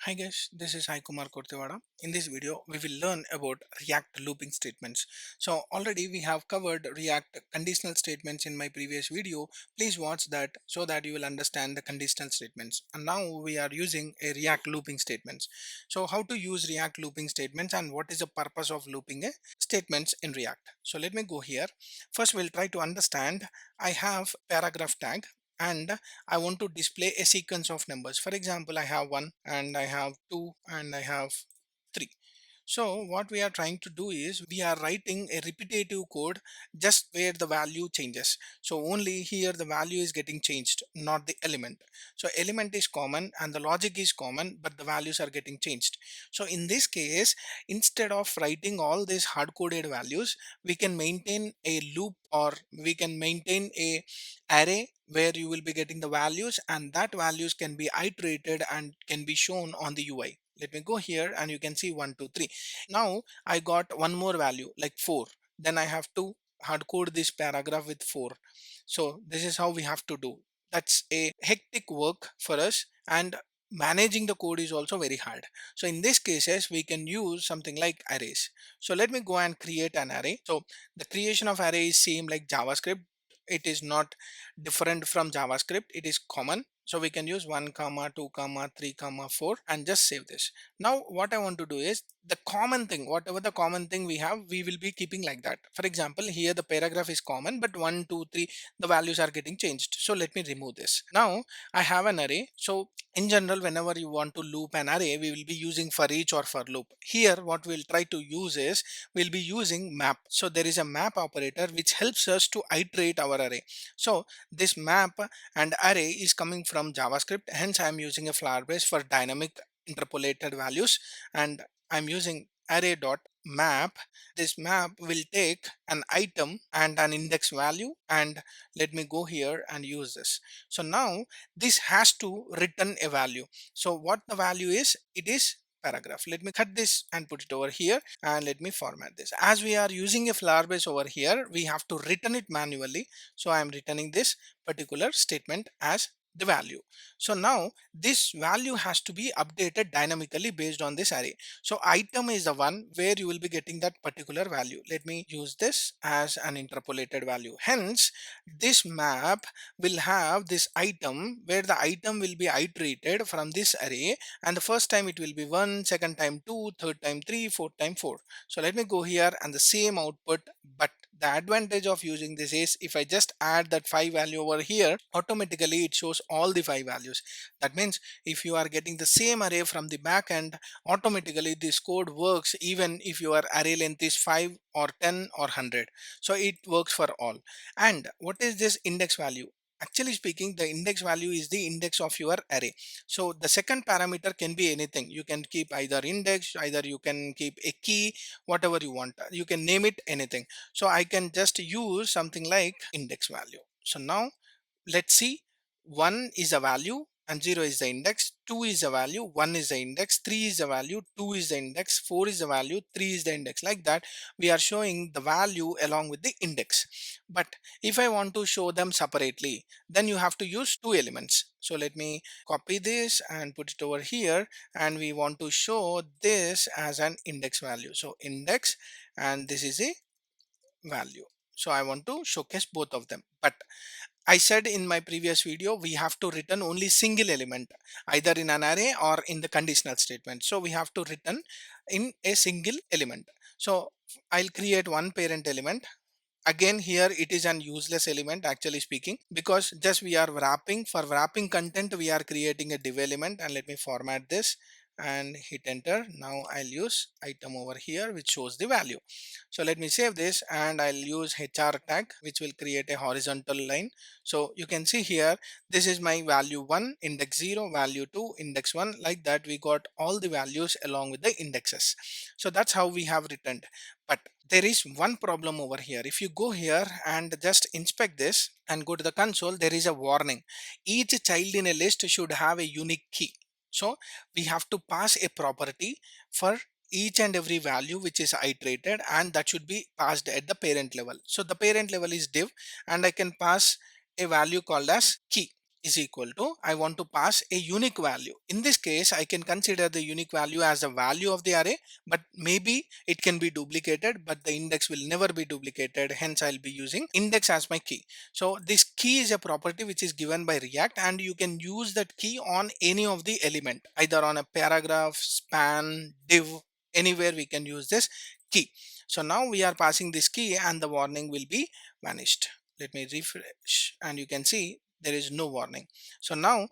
Hi guys, this is Sai Kumar Kortewada. In this video, we will learn about React looping statements. So already we have covered React conditional statements in my previous video. Please watch that so that you will understand the conditional statements. And now we are using a React looping statements. So how to use React looping statements and what is the purpose of looping a statements in React. So let me go here. First, we'll try to understand. I have paragraph tag and I want to display a sequence of numbers. For example, I have 1 and I have 2 and I have 3. So what we are trying to do is we are writing a repetitive code just where the value changes. So only here the value is getting changed, not the element. So element is common and the logic is common, but the values are getting changed. So in this case, instead of writing all these hard-coded values, we can maintain a loop or we can maintain a array where you will be getting the values, and that values can be iterated and can be shown on the UI. Let me go here and you can see 1 2 3. Now I got one more value like 4. Then I have to hard code this paragraph with 4. So this is how we have to do. That's a hectic work for us, and managing the code is also very hard. So in these cases we can use something like arrays. So let me go and create an array. So the creation of array is same like JavaScript. It is not different from JavaScript. It is common. So we can use 1 comma 2 comma 3 comma 4 and just save this. Now what I want to do is the common thing, whatever the common thing we have, we will be keeping like that. For example, here the paragraph is common, but 1 2 3 the values are getting changed. So let me remove this. Now I have an array. So in general, whenever you want to loop an array, we will be using for each or for loop. Here what we'll try to use is we'll be using map. So there is a map operator which helps us to iterate our array. So this map and array is coming from JavaScript, hence I am using a flower base for dynamic interpolated values, and I'm using array.map. This map will take an item and an index value, and let me go here and use this. So now this has to return a value. So what the value is, it is paragraph. Let me cut this and put it over here, and let me format this. As we are using a flower base over here, we have to return it manually. So I am returning this particular statement as the value. So now this value has to be updated dynamically based on this array. So item is the one where you will be getting that particular value. Let me use this as an interpolated value. Hence this map will have this item where the item will be iterated from this array, and the first time it will be 1, second time 2, third time 3, fourth time 4. So let me go here and the same output, but the advantage of using this is if I just add that 5 value over here, automatically it shows all the 5 values. That means if you are getting the same array from the back end, automatically this code works even if your array length is 5 or 10 or 100. So it works for all. And what is this index value? Actually speaking, the index value is the index of your array. So the second parameter can be anything. You can keep either index, either you can keep a key, whatever you want. You can name it anything. So I can just use something like index value. So now let's see. 1 is a value and 0 is the index, 2 is the value, 1 is the index, 3 is the value, 2 is the index, 4 is the value, 3 is the index. Like that we are showing the value along with the index. But if I want to show them separately, then you have to use two elements. So let me copy this and put it over here, and we want to show this as an index value. So index, and this is a value. So I want to showcase both of them. But I said in my previous video, we have to return only single element, either in an array or in the conditional statement. So we have to return in a single element. So I'll create one parent element. Again, here it is an useless element actually speaking, because just we are wrapping. For wrapping content, we are creating a div element, and let me format this and hit enter. Now I'll use item over here which shows the value. So let me save this and I'll use HR tag which will create a horizontal line. So you can see here, this is my value 1, index 0, value 2, index 1. Like that we got all the values along with the indexes. So that's how we have returned. But there is one problem over here. If you go here and just inspect this and go to the console, there is a warning. Each child in a list should have a unique key. So we have to pass a property for each and every value which is iterated, and that should be passed at the parent level. So the parent level is div, and I can pass a value called as key. is equal to, I want to pass a unique value. In this case, I can consider the unique value as the value of the array, but maybe it can be duplicated, but the index will never be duplicated. Hence, I'll be using index as my key. So this key is a property which is given by React, and you can use that key on any of the element, either on a paragraph, span, div, anywhere we can use this key. So now we are passing this key and the warning will be vanished. Let me refresh and you can see there is no warning. So now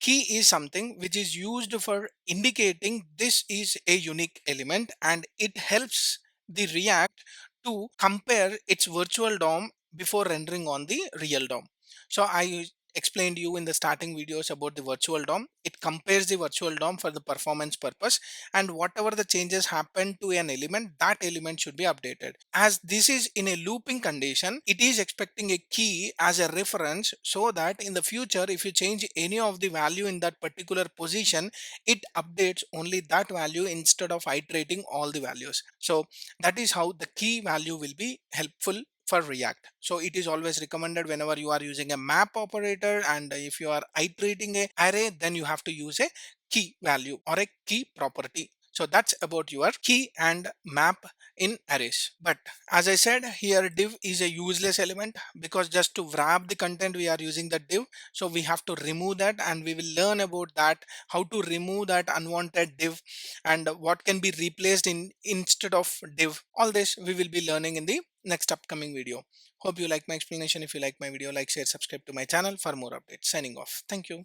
key is something which is used for indicating this is a unique element, and it helps the React to compare its virtual DOM before rendering on the real DOM. So I explained you in the starting videos about the virtual DOM. It compares the virtual DOM for the performance purpose, and whatever the changes happen to an element, that element should be updated. As this is in a looping condition, it is expecting a key as a reference, so that in the future if you change any of the value in that particular position, it updates only that value instead of iterating all the values. So that is how the key value will be helpful for React. So it is always recommended whenever you are using a map operator, and if you are iterating a array, then you have to use a key value or a key property. So that's about your key and map in arrays. But as I said, here div is a useless element, because just to wrap the content we are using the div. So we have to remove that, and we will learn about that, how to remove that unwanted div and what can be replaced in instead of div. All this we will be learning in the next upcoming video. Hope you like my explanation. If you like my video, like, share, subscribe to my channel for more updates. Signing off. Thank you.